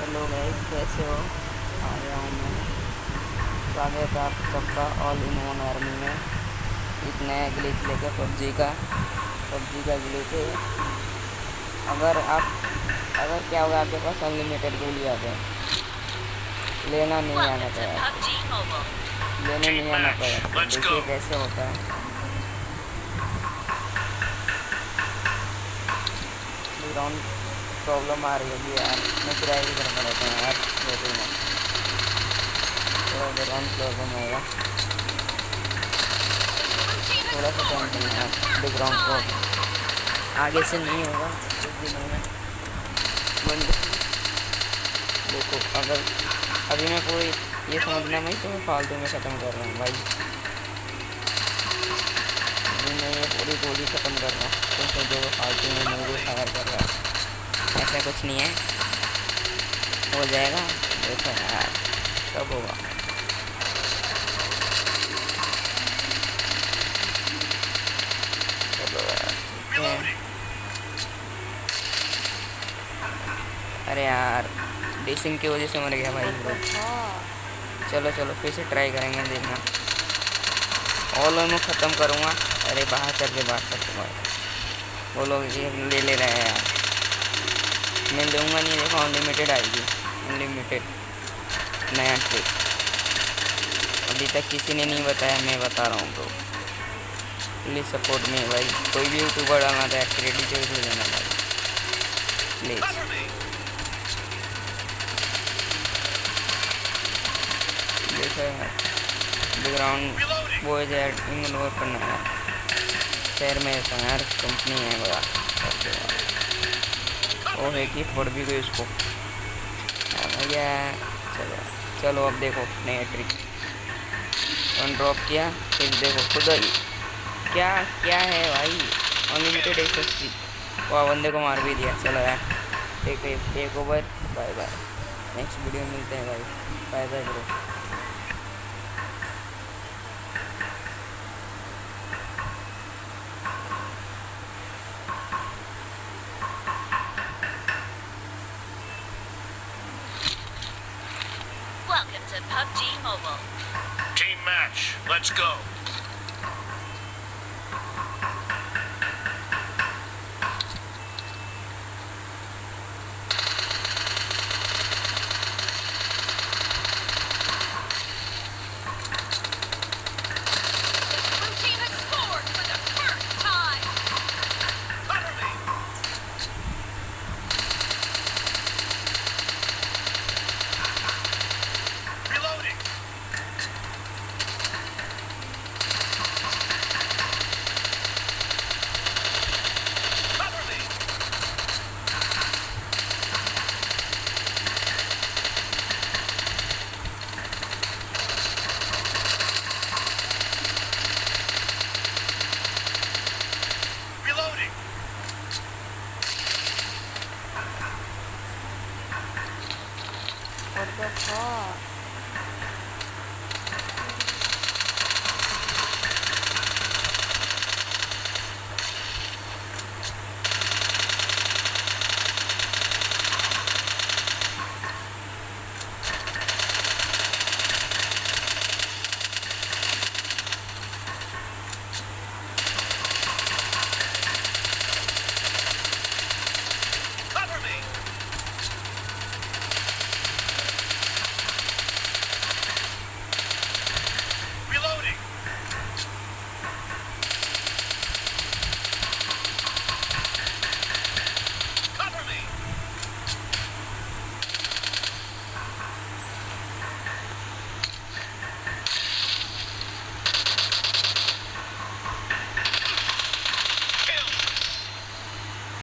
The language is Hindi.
हेलो गाइस, कैसे हो? आ गया हूँ मैं। स्वागत है आप सबका ऑल इन वन आर्मी में। एक नया ग्लिच लेके पबजी का ग्लिच है। अगर क्या होगा, आपके पास अनलिमिटेड गोली आ जाए, लेना नहीं आना था आपको, लेने Team नहीं आना था match, आपको। let's देखिए go. कैसे होता है। बैकग्राउंड प्रॉब्लम आ रही होगी यार, मैं किराए भी घर में रहता हूँ यार, दो में थोड़ा बैकग्राउंड प्रॉब्लम आएगा। थोड़ा सा टाइम करना है यार, बैकग्राउंड प्रॉब्लम आगे से नहीं होगा कुछ दिनों में बंद। देखो, अगर अभी मैं पूरी ये समझना नहीं तो मैं फालतू में ख़त्म कर रहा हूँ भाई। अभी मैं ये पूरी गोली ख़त्म कर रहा हूँ, तुम सोचो फालतू में मुझे फायर कर रहा है। ऐसा कुछ नहीं है, हो जाएगा। देखो यार, सब होगा। चलो यार, ठीक है। Reloading. अरे यार, डिसिंग की वजह से मर गया भाई ब्रो। चलो चलो, फिर से ट्राई करेंगे, देखना। ऑल में ख़त्म करूँगा। अरे बाहर चल के वो लोग ये ले रहे हैं यार, मैं दूंगा नहीं। देखो अनलिमिटेड आएगी, अनलिमिटेड नया ट्रिक। अभी तक किसी ने नहीं बताया, मैं बता रहा हूँ ब्रो। प्लीज़ सपोर्ट में भाई, कोई भी यूट्यूबर डालना था, क्रेडिट दे देना भाई प्लीज़। Cover me. देखो यार, बैकग्राउंड Reloading. वो है इग्नोर करना है। शहर में रहता है यार, कंपनी है बड़ा। Cover वो है me. कि पढ़ भी गई उसको भैया। चलो चलो, अब देखो नया ट्रिक। वन ड्रॉप किया, फिर देखो खुद ही क्या क्या है भाई, अनलिमिटेड एसएससी। वह बंदे को मार भी दिया। चलो यार, take over. Bye bye, next video में मिलते हैं भाई। Bye bye bro. Welcome to PUBG Mobile. Team match, let's go. Blue team has scored for the first time. Cover me. Reloading. Cover me. Reloading. What the fuck?